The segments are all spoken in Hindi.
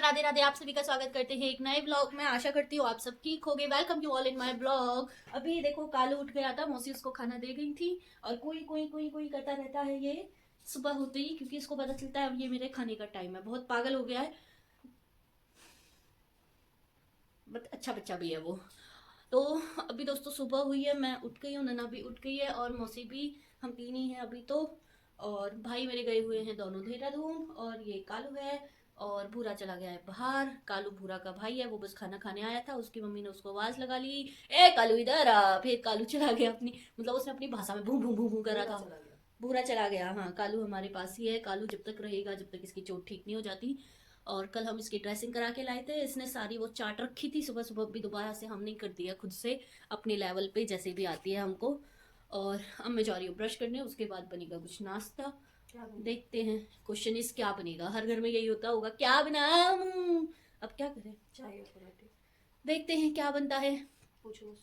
राधे राधे। आप सभी का स्वागत करते हैं एक नए ब्लॉग में। आशा करती हूँ आप सब ठीक होगे। Welcome you all in my blog. अभी देखो कालू उठ गया था, मौसी उसको खाना दे गई थी और कोई कोई कोई कोई करता रहता है ये सुबह होते ही, क्योंकि इसको पता चलता है अब ये मेरे खाने का टाइम है। बहुत पागल हो गया है, बट अच्छा बच्चा भी है वो। तो अभी दोस्तों सुबह हुई है, मैं उठ गई हूँ, नन्ना भी उठ गई है और मौसी भी। हम तीन ही हैं अभी तो। और भाई मेरे गए हुए हैं दोनों देहरादून, और ये कालू है और भूरा चला गया है बाहर। कालू भूरा का भाई है, वो बस खाना खाने आया था, उसकी मम्मी ने उसको आवाज लगा ली, ए कालू इधर आ। फिर कालू चला गया अपनी, मतलब उसने अपनी भाषा में भू भू भू भू कर रहा था। भूरा चला गया। हाँ, कालू हमारे पास ही है। कालू जब तक रहेगा, जब तक इसकी चोट ठीक नहीं हो जाती। और कल हम इसकी ड्रेसिंग करा के लाए थे, इसने सारी वो चाट रखी थी सुबह सुबह, भी दोबारा से हमने कर दिया खुद से अपने लेवल पे जैसे भी आती है हमको। और अब मैं जा रही हूँ ब्रश करने, उसके बाद बनेगा कुछ नाश्ता। देखते हैं। क्वेश्चन इज क्या बनेगा, हर घर में यही होता होगा, क्या बनाऊं। अब क्या करें, चाय और पराठे। देखते हैं क्या बनता है। पूछो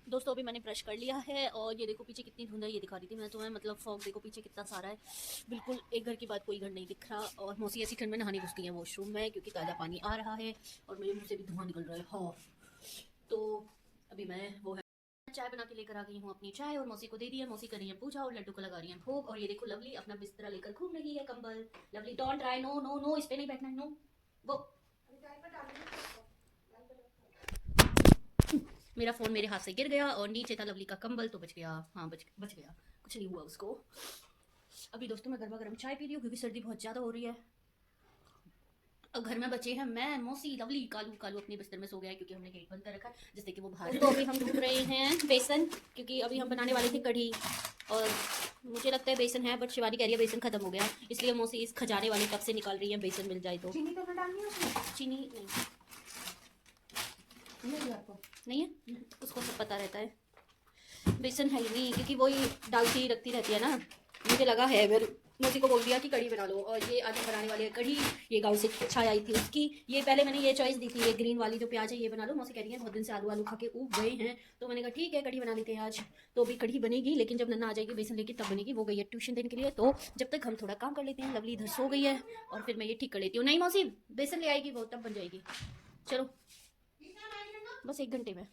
दोस्तों, अभी मैंने ब्रश कर लिया है और ये देखो पीछे कितनी धुंध है, ये दिखा रही थी मैं तुम्हें, मतलब फॉग देखो पीछे कितना सारा है। बिल्कुल एक घर के बाद कोई घर नहीं दिख रहा। और मौसी ऐसी ठंड में नहाने घुसती है वॉशरूम में, क्योंकि ताज़ा पानी आ रहा है और मेरे मुंह से भी धुआं निकल रहा है। हाँ, तो अभी मैं वो है चाय बना के लेकर आ गई हूँ अपनी चाय, और मौसी को दे दी है। मौसी कर रही है पूजा और लड्डू को लगा रही है भोग। और ये देखो लवली अपना बिस्तरा लेकर घूम रही है, कंबल। Lovely don't try, no no no, इस पे नहीं बैठना है, नो। वो मेरा फोन मेरे हाथ से गिर गया और नीचे था लवली का कंबल, तो बच गया। हाँ, बच गया, कुछ नहीं हुआ उसको। अभी दोस्तों मैं गर्मा गर्म चाय पी रही हूँ, क्योंकि सर्दी बहुत ज़्यादा हो रही है। अब घर में बचे हैं मैं, मौसी, लवली। कालू कालू अपने बिस्तर में सो गया है, क्योंकि हमने गेट बंद कर रखा है जिससे कि वो बाहर। तो अभी हम ढूंढ रहे हैं बेसन, क्योंकि अभी हम बनाने वाले थे कढ़ी। और मुझे लगता है बेसन है, बट शिवानी कह रही है बेसन खत्म हो गया है, इसलिए मौसी इस खजाने वाले टब से निकाल रही है बेसन मिल जाए तो। चीनी तो डालनी है, चीनी नहीं आपको नहीं है, उसको सब पता रहता है। बेसन है ही नहीं, क्योंकि वही डालती रखती रहती है ना। मुझे लगा है, फिर मौसी को बोल दिया कि कढ़ी बना लो। और ये आज हम बनाने वाले हैं कढ़ी। ये गाँव से छाई आई थी उसकी। ये पहले मैंने ये चॉइस दी थी, ये ग्रीन वाली जो प्याज है ये बना लो। मौसी कह रही है बहुत दिन से आलू आलू खा के ऊब गए हैं, तो मैंने कहा ठीक है कढ़ी बना लेते हैं आज। तो अभी कढ़ी बनेगी, लेकिन जब नन्ना आ जाएगी बेसन लेके तब बनेगी। वो गई है ट्यूशन देने के लिए, तो जब तक हम थोड़ा काम कर लेते हैं। लवली इधर सो गई है और फिर मैं ये ठीक कर लेती हूँ। नहीं मौसी, बेसन ले आएगी वो, तब बन जाएगी। चलो, बस 1 घंटे में।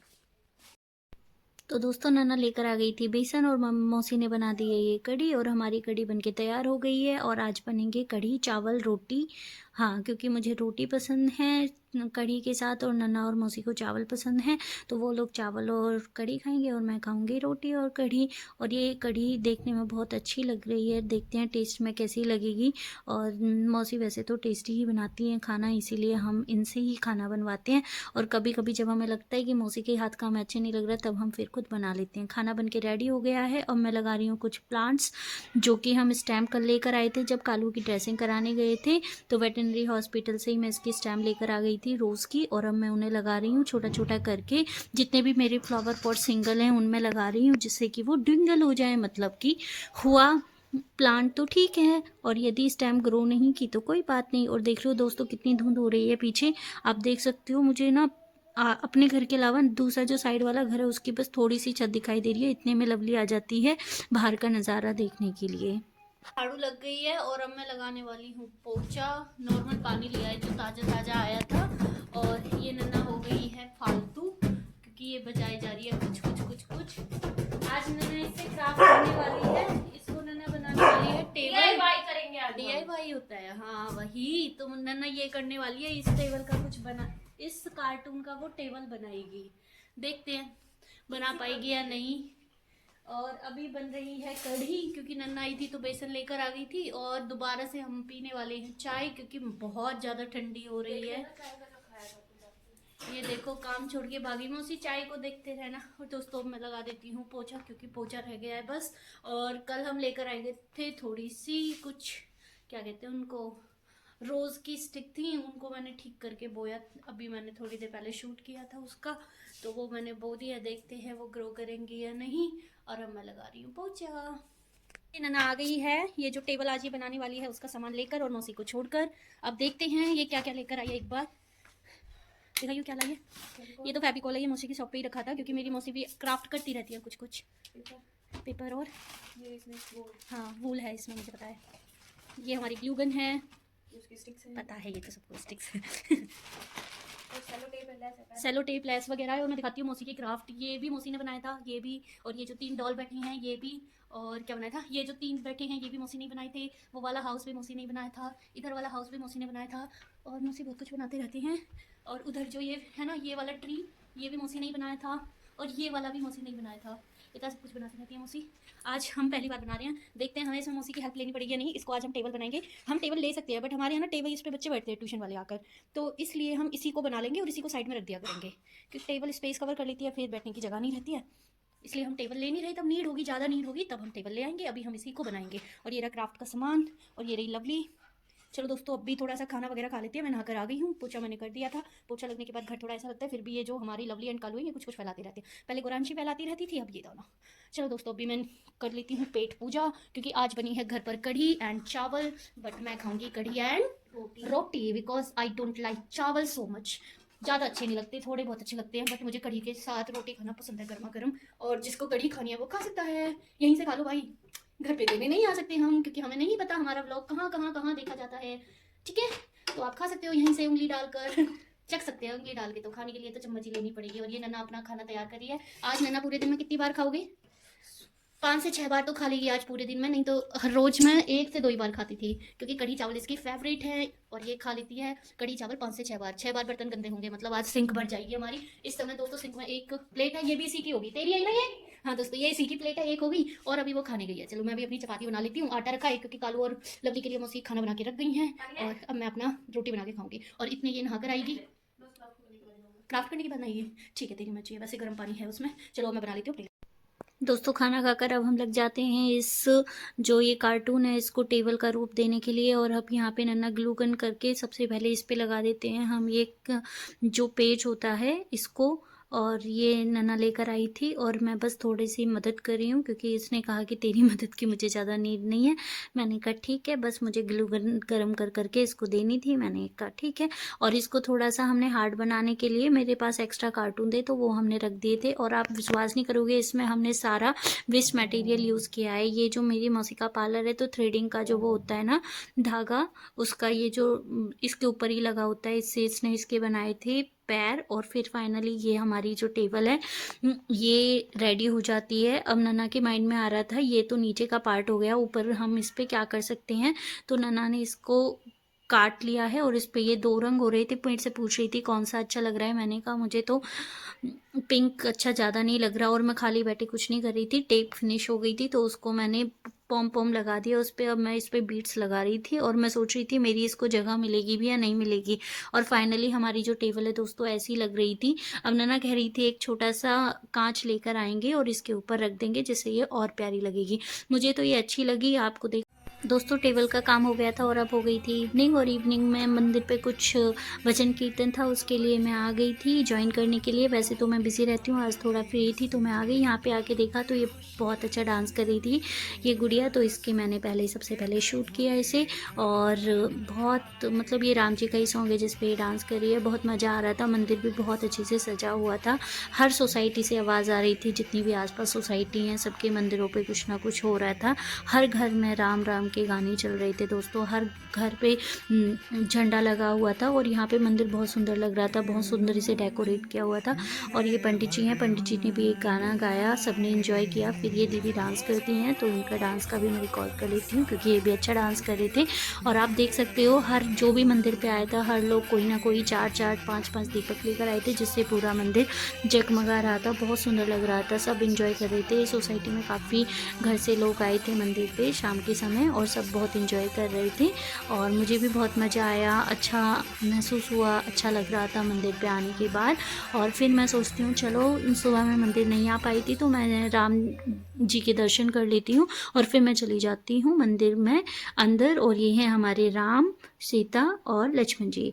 तो दोस्तों नन्ना लेकर आ गई थी बेसन और मौसी ने बना दी है ये कढ़ी, और हमारी कढ़ी बनके तैयार हो गई है। और आज बनेंगे कढ़ी चावल रोटी। हाँ, क्योंकि मुझे रोटी पसंद है कढ़ी के साथ, और नन्ना और मौसी को चावल पसंद है, तो वो लोग चावल और कढ़ी खाएंगे और मैं खाऊंगी रोटी और कढ़ी। और ये कढ़ी देखने में बहुत अच्छी लग रही है, देखते हैं टेस्ट में कैसी लगेगी। और मौसी वैसे तो टेस्टी ही बनाती हैं खाना, इसीलिए हम इनसे ही खाना बनवाते हैं। और कभी कभी जब हमें लगता है कि मौसी के हाथ का हमें अच्छे नहीं लग रहा, तब हम फिर खुद बना लेते हैं। खाना बन के रेडी हो गया है और मैं लगा रही हूँ कुछ प्लांट्स, जो कि हम स्टैम्प कर लेकर आए थे जब कालू की ड्रेसिंग कराने गए थे। तो वेटनरी हॉस्पिटल से ही मैं इसकी स्टैम्प लेकर आ गई थी रोज़ की, और अब मैं उन्हें लगा रही हूँ छोटा छोटा करके। जितने भी मेरे फ्लावर पॉट सिंगल हैं उनमें लगा रही हूँ, जिससे कि वो डिंगल हो जाए, मतलब कि हुआ प्लांट तो ठीक है, और यदि स्टेम ग्रो नहीं की तो कोई बात नहीं। और देख लो दोस्तों कितनी धुंध हो रही है पीछे, आप देख सकते हो। मुझे ना अपने घर के अलावा दूसरा जो साइड वाला घर है उसकी बस थोड़ी सी छत दिखाई दे रही है, इतने में लवली आ जाती है बाहर का नज़ारा देखने के लिए। झाड़ू लग गई है और अब मैं लगाने वाली हूँ पोछा। नॉर्मल पानी लिया है जो ताज़ा ताज़ा आया था। और ये नन्ना हो गई है फालतू, क्योंकि ये बजाई जा रही है कुछ कुछ कुछ कुछ। आज नन्ना इससे क्राफ्ट करने वाली है, इसको नन्ना बनाने वाली है टेबल। डीआईवाई करेंगे आज, डीआईवाई होता है। हाँ वही तो, नन्ना ये करने वाली है, इस टेबल का कुछ बना, इस कार्टून का वो टेबल बनाएगी। देखते हैं बना पाएगी या नहीं। और अभी बन रही है कढ़ी, क्योंकि नन्ना आई थी तो बेसन लेकर आ गई थी। और दोबारा से हम पीने वाले हैं चाय, क्योंकि बहुत ज़्यादा ठंडी हो रही है। ये देखो काम छोड़ के भागी मौसी, चाय को देखते रहना। और दोस्तों मैं लगा देती हूँ पोछा, क्योंकि पोछा रह गया है बस। और कल हम लेकर आए थे थोड़ी सी कुछ, क्या कहते हैं उनको, रोज़ की स्टिक थी, उनको मैंने ठीक करके बोया। अभी मैंने थोड़ी देर पहले शूट किया था उसका, तो वो मैंने बो दिया। देखते हैं वो ग्रो करेंगी या नहीं। और अब मैं लगा रही हूँ पोछा। नन्ना आ गई है, ये जो टेबल आज ये बनाने वाली है उसका सामान लेकर और मौसी को छोड़कर। अब देखते हैं ये क्या क्या लेकर आई है, एक बार दिखाइए क्या लाई है। ये तो फेविकोल है, ये मौसी की शॉप पे ही रखा था, क्योंकि मेरी मौसी भी क्राफ्ट करती रहती है कुछ कुछ। पेपर और ये इसमें हाँ वूल है इसमें, मुझे पता है। ये हमारी ग्लू गन है। उसकी स्टिक्स हैं, पता है ये तो सबको स्टिक्स है। और सेलो टेप है, लेस है। सेलो टेप लेस वगैरह है। और मैं दिखाती हूँ मौसी की क्राफ्ट, ये भी मौसी ने बनाया था, ये भी। और ये जो 3 डॉल बैठी हैं ये भी। और क्या बनाया था, ये जो 3 बैठे हैं ये भी मौसी ने बनाए थे। वो वाला हाउस भी मौसी ने बनाया था, इधर वाला हाउस भी मौसी ने बनाया था। और मौसी बहुत कुछ बनाते रहती हैं। और उधर जो ये है ना, ये वाला ट्री, ये भी मौसी ने ही बनाया था। और ये वाला भी मौसी ने ही बनाया था। इतना सब कुछ बनाती रहती है मौसी। आज हम पहली बार बना रहे हैं, देखते हैं हमें इसमें मौसी की हेल्प लेनी पड़ेगी या नहीं। इसको आज हम टेबल बनाएंगे। हम टेबल ले सकते हैं बट हमारे यहाँ ना टेबल इस पर बच्चे बैठते हैं ट्यूशन वाले आकर, तो इसलिए हम इसी को बना लेंगे और इसी को साइड में रख दिया करेंगे, क्योंकि टेबल स्पेस कवर कर लेती है, फिर बैठने की जगह नहीं रहती है। इसलिए हम टेबल ले नहीं रहे, तब नीड होगी, ज़्यादा नीड होगी तब हम टेबल ले आएंगे। अभी हम इसी को बनाएंगे। और ये रहा क्राफ्ट का सामान, और ये रही लवली। चलो दोस्तों, अभी थोड़ा सा खाना वगैरह खा लेते हैं। मैं नहाकर आ गई हूँ, पोछा मैंने कर दिया था। पोछा लगने के बाद घर थोड़ा ऐसा लगता है, फिर भी ये जो हमारी लवली एंड कालू है ये कुछ कुछ फैलाते रहते हैं। पहले गोरांशी फैलाती रहती थी, अब ये दोनों। चलो दोस्तों, अभी मैं कर लेती हूँ पेट पूजा, क्योंकि आज बनी है घर पर कढ़ी एंड चावल। बट मैं खाऊंगी कढ़ी एंड रोटी, because I don't like chawal so much. ज़्यादा अच्छे नहीं लगते, थोड़े बहुत अच्छे लगते हैं, बट मुझे कढ़ी के साथ रोटी खाना पसंद है, गर्मा गर्म। और जिसको कढ़ी खानी है वो खा सकता है, यहीं से खा लो भाई। घर पे देने नहीं आ सकते हम, क्योंकि हमें नहीं पता हमारा व्लॉग कहाँ कहाँ कहाँ देखा जाता है। ठीक है, तो आप खा सकते हो यहीं से उंगली डालकर। चख सकते हैं उंगली डाल के। तो खाने के लिए तो चम्मच ही लेनी पड़ेगी। और ये नन्ना अपना खाना तैयार करी है। आज नन्ना पूरे दिन में कितनी बार खाओगे? 5 से 6 बार तो खा लेगी आज पूरे दिन में, नहीं तो हर रोज मैं 1 से 2 ही बार खाती थी, क्योंकि कढ़ी चावल इसकी फेवरेट है। और ये खा लेती है कढ़ी चावल 5 से 6 बार। 6 बार बर्तन गंदे होंगे, मतलब आज सिंक भर जाएगी हमारी। इस समय दोस्तों सिंक में एक प्लेट है, ये भी इसी की होगी, तेरी है ना ये? हाँ दोस्तों, ये इसी की प्लेट है, एक होगी। और अभी वो खाने गई है। चलो मैं भी अपनी चपाती बना लेती हूँ। आटा रखा है क्योंकि कालू और लवली के लिए मौसी खाना बना के रख गई हैं। और अब मैं अपना रोटी बना के खाऊंगी। और इतने ये नहा कर आएगी, क्राफ्ट करने के बाद आएगी। ठीक है, तेरी मर्जी है, वैसे गर्म पानी है उसमें। चलो मैं बना लेती हूँ। दोस्तों खाना खाकर अब हम लग जाते हैं इस जो ये कार्टून है इसको टेबल का रूप देने के लिए। और अब यहाँ पे नन्ना ग्लू गन करके सबसे पहले इस पे लगा देते हैं हम ये जो पेज होता है इसको। और ये नन्ना लेकर आई थी और मैं बस थोड़ी सी मदद कर रही हूँ, क्योंकि इसने कहा कि तेरी मदद की मुझे ज़्यादा नीड नहीं है। मैंने कहा ठीक है, बस मुझे ग्लू गन गर्म कर करके इसको देनी थी। मैंने कहा ठीक है। और इसको थोड़ा सा हमने हार्ड बनाने के लिए मेरे पास एक्स्ट्रा कार्टून थे, तो वो हमने रख दिए थे। और आप विश्वास नहीं करोगे, इसमें हमने सारा वेस्ट मटेरियल यूज़ किया है। ये जो मेरी मौसी का पार्लर है, तो थ्रेडिंग का जो वो होता है ना धागा, उसका ये जो इसके ऊपर ही लगा होता है, इससे इसने इसके बनाए थे पैर। और फिर फाइनली ये हमारी जो टेबल है ये रेडी हो जाती है। अब नन्ना के माइंड में आ रहा था ये तो नीचे का पार्ट हो गया, ऊपर हम इस पर क्या कर सकते हैं। तो नन्ना ने इसको काट लिया है और इस पे ये 2 रंग हो रहे थे। मेरे से पूछ रही थी कौन सा अच्छा लग रहा है, मैंने कहा मुझे तो पिंक अच्छा ज़्यादा नहीं लग रहा। और मैं खाली बैठे कुछ नहीं कर रही थी, टेप फिनिश हो गई थी तो उसको मैंने पॉम पॉम लगा दिया उस पर। अब मैं इस पर बीट्स लगा रही थी और मैं सोच रही थी मेरी इसको जगह मिलेगी भी या नहीं मिलेगी। और फाइनली हमारी जो टेबल है दोस्तों ऐसी लग रही थी। अब नन्ना कह रही थी एक छोटा सा कांच लेकर आएंगे और इसके ऊपर रख देंगे, जिससे ये और प्यारी लगेगी। मुझे तो ये अच्छी लगी, आपको देख दोस्तों टेबल का काम हो गया था और अब हो गई थी इवनिंग। और इवनिंग में मंदिर पे कुछ भजन कीर्तन था, उसके लिए मैं आ गई थी ज्वाइन करने के लिए। वैसे तो मैं बिज़ी रहती हूँ, आज थोड़ा फ्री थी तो मैं आ गई। यहाँ पे आके देखा तो ये बहुत अच्छा डांस कर रही थी ये गुड़िया, तो इसके मैंने सबसे पहले शूट किया इसे। और बहुत मतलब ये राम जी का ही सॉन्ग है जिस पे ये डांस कर रही है। बहुत मज़ा आ रहा था, मंदिर भी बहुत अच्छे से सजा हुआ था। हर सोसाइटी से आवाज़ आ रही थी, जितनी भी आसपास सोसाइटी हैं सबके मंदिरों पे कुछ ना कुछ हो रहा था। हर घर में राम राम के गाने चल रहे थे दोस्तों, हर घर पे झंडा लगा हुआ था। और यहाँ पे मंदिर बहुत सुंदर लग रहा था, बहुत सुंदर इसे डेकोरेट किया हुआ था। और ये पंडित जी हैं, पंडित जी ने भी एक गाना गाया, सबने एंजॉय किया। फिर ये दीदी डांस करती हैं तो इनका डांस का भी मैं रिकॉर्ड कर लेती हूँ, क्योंकि ये भी अच्छा डांस कर रहे थे। और आप देख सकते हो हर जो भी मंदिर पे आया था हर लोग कोई ना कोई 4-4 5-5 दीपक लेकर आए थे, जिससे पूरा मंदिर जगमगा रहा था, बहुत सुंदर लग रहा था। सब एंजॉय कर रहे थे। सोसाइटी में काफ़ी घर से लोग आए थे मंदिर पे शाम के समय और सब बहुत एंजॉय कर रहे थे। और मुझे भी बहुत मज़ा आया, अच्छा महसूस हुआ, अच्छा लग रहा था मंदिर पे आने के बाद। और फिर मैं सोचती हूँ चलो सुबह मैं मंदिर नहीं आ पाई थी तो मैं राम जी के दर्शन कर लेती हूँ और फिर मैं चली जाती हूँ मंदिर में अंदर। और ये हैं हमारे राम, सीता और लक्ष्मण जी।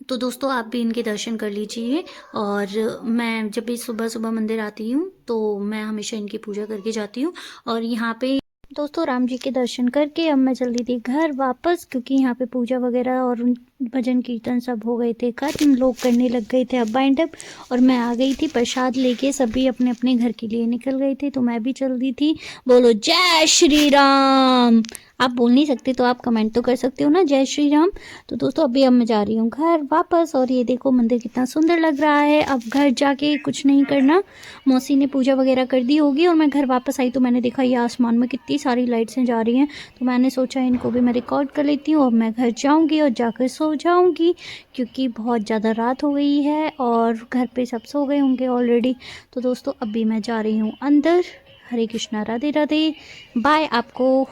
तो दोस्तों आप भी इनके दर्शन कर लीजिए। और मैं जब भी सुबह सुबह मंदिर आती हूँ तो मैं हमेशा इनकी पूजा करके जाती हूँ। और यहाँ पे दोस्तों राम जी के दर्शन करके अब मैं चल रही थी घर वापस, क्योंकि यहाँ पे पूजा वगैरह और भजन कीर्तन सब हो गए थे खत्म, लोग करने लग गए थे अब बाइंड अप। और मैं आ गई थी प्रसाद लेके, सभी अपने अपने घर के लिए निकल गए थे तो मैं भी चल रही थी। बोलो जय श्री राम। आप बोल नहीं सकते तो आप कमेंट तो कर सकते हो ना, जय श्री राम। तो दोस्तों अभी अब मैं जा रही हूँ घर वापस, और ये देखो मंदिर कितना सुंदर लग रहा है। अब घर जाके कुछ नहीं करना, मौसी ने पूजा वगैरह कर दी होगी और मैं घर वापस आई तो मैंने देखा ये आसमान में कितनी सारी लाइट्सें जा रही हैं, तो मैंने सोचा इनको भी मैं रिकॉर्ड कर लेती हूँ। अब मैं घर जाऊँगी और जाकर सो जाऊँगी, क्योंकि बहुत ज़्यादा रात हो गई है और घर पे सब सो गए होंगे ऑलरेडी। तो दोस्तों अभी मैं जा रही हूँ अंदर। हरे कृष्णा, राधे राधे, बाय। आपको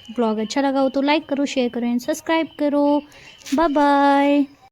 ब्लॉग अच्छा लगा हो तो लाइक करो, शेयर करो एंड सब्सक्राइब करो। Bye bye.